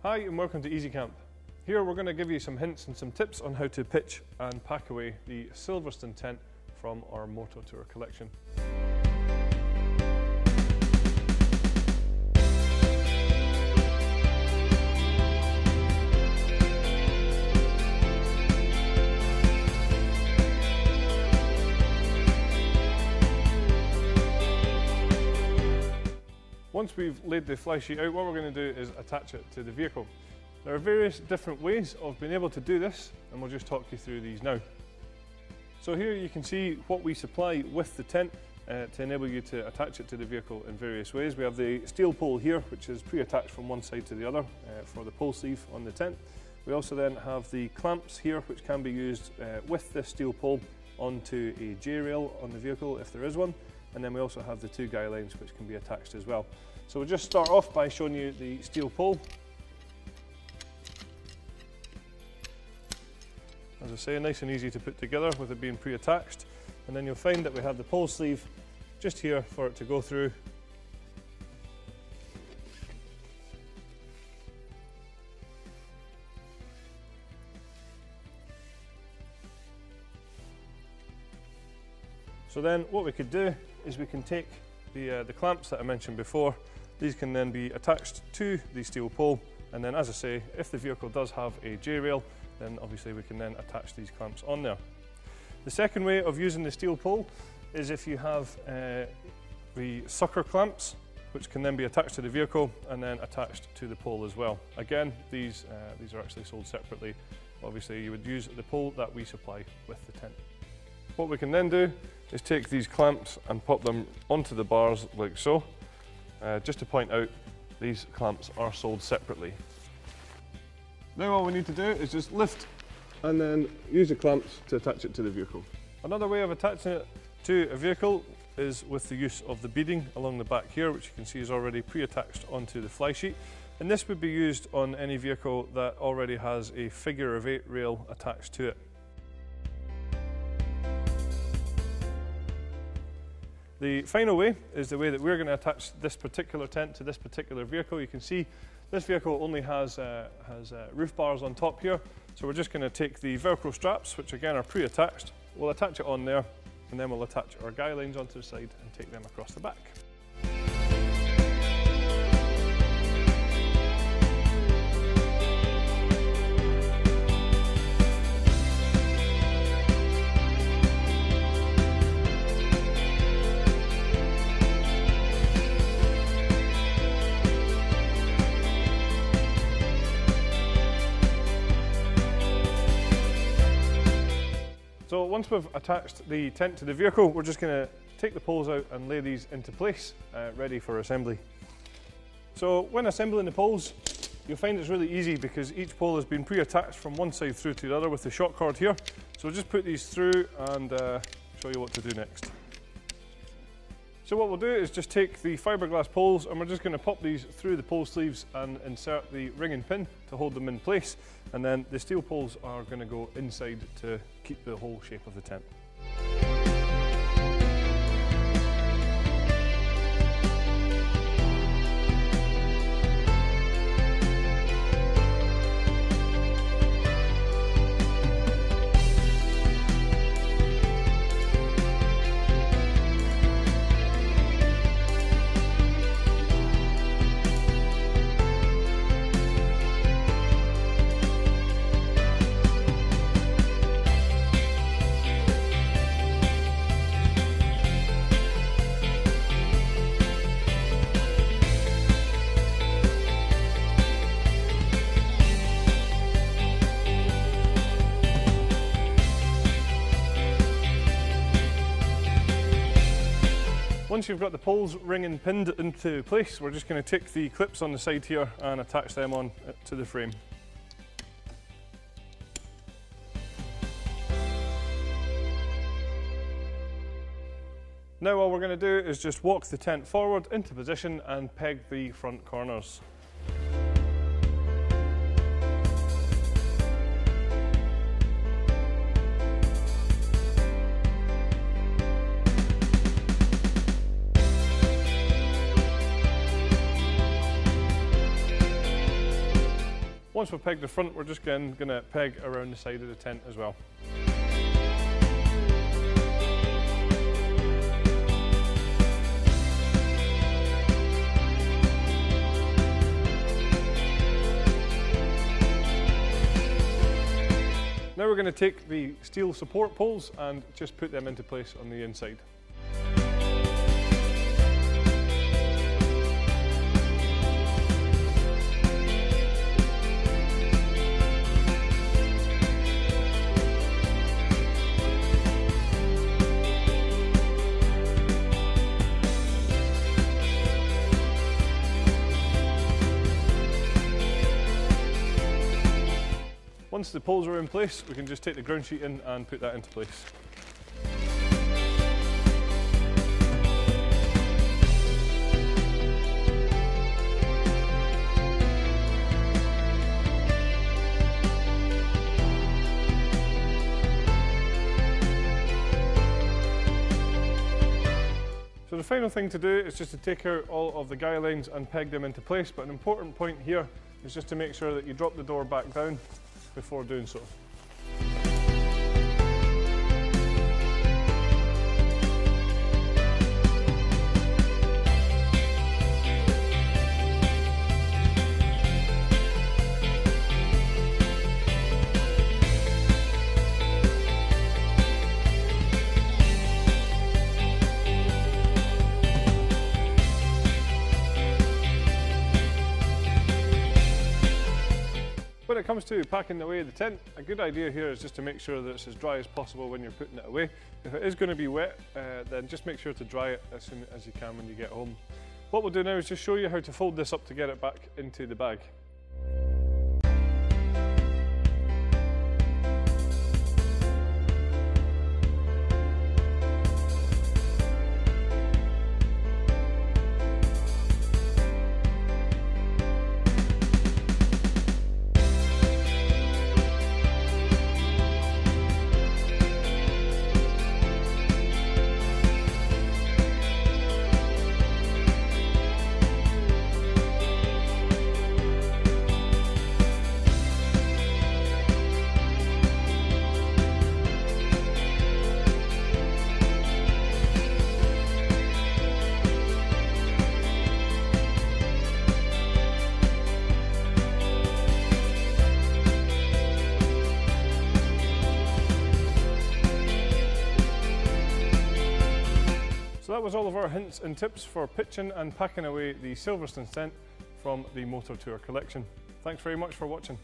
Hi and welcome to Easy Camp. Here we're going to give you some hints and some tips on how to pitch and pack away the Silverstone tent from our Moto Tour collection. Once we've laid the fly sheet out, what we're going to do is attach it to the vehicle. There are various different ways of being able to do this, and we'll just talk you through these now. So here you can see what we supply with the tent to enable you to attach it to the vehicle in various ways. We have the steel pole here, which is pre-attached from one side to the other for the pole sleeve on the tent. We also then have the clamps here, which can be used with the steel pole onto a J-rail on the vehicle if there is one. And then we also have the two guy lines which can be attached as well. So we'll just start off by showing you the steel pole. As I say, nice and easy to put together with it being pre-attached. And then you'll find that we have the pole sleeve just here for it to go through. So then what we could do is we can take the clamps that I mentioned before. These can then be attached to the steel pole, and then, as I say, if the vehicle does have a J-rail, then obviously we can then attach these clamps on there. The second way of using the steel pole is if you have the sucker clamps, which can then be attached to the vehicle and then attached to the pole as well. Again, these are actually sold separately. Obviously you would use the pole that we supply with the tent. What we can then do is take these clamps and pop them onto the bars like so. Just to point out, these clamps are sold separately. Now all we need to do is just lift and then use the clamps to attach it to the vehicle. Another way of attaching it to a vehicle is with the use of the beading along the back here, which you can see is already pre-attached onto the fly sheet. And this would be used on any vehicle that already has a figure of 8 rail attached to it. The final way is the way that we're going to attach this particular tent to this particular vehicle. You can see this vehicle only has roof bars on top here, so we're just going to take the Velcro straps, which again are pre-attached, we'll attach it on there, and then we'll attach our guy lines onto the side and take them across the back. So once we've attached the tent to the vehicle, we're just going to take the poles out and lay these into place, ready for assembly. So when assembling the poles, you'll find it's really easy because each pole has been pre-attached from one side through to the other with the shock cord here. So we'll just put these through and show you what to do next. So what we'll do is just take the fiberglass poles and we're just going to pop these through the pole sleeves and insert the ring and pin to hold them in place, and then the steel poles are going to go inside to keep the whole shape of the tent. Once you've got the poles ring and pinned into place, we're just going to take the clips on the side here and attach them on to the frame. Now all we're going to do is just walk the tent forward into position and peg the front corners. Once we've pegged the front, we're just going to peg around the side of the tent as well. Now we're going to take the steel support poles and just put them into place on the inside. Once the poles are in place, we can just take the ground sheet in and put that into place. So the final thing to do is just to take out all of the guy lines and peg them into place, but an important point here is just to make sure that you drop the door back down before doing so. When it comes to packing away the tent, a good idea here is just to make sure that it's as dry as possible when you're putting it away. If it is going to be wet, then just make sure to dry it as soon as you can when you get home. What we'll do now is just show you how to fold this up to get it back into the bag. So that was all of our hints and tips for pitching and packing away the Silverstone tent from the Motor Tour collection. Thanks very much for watching.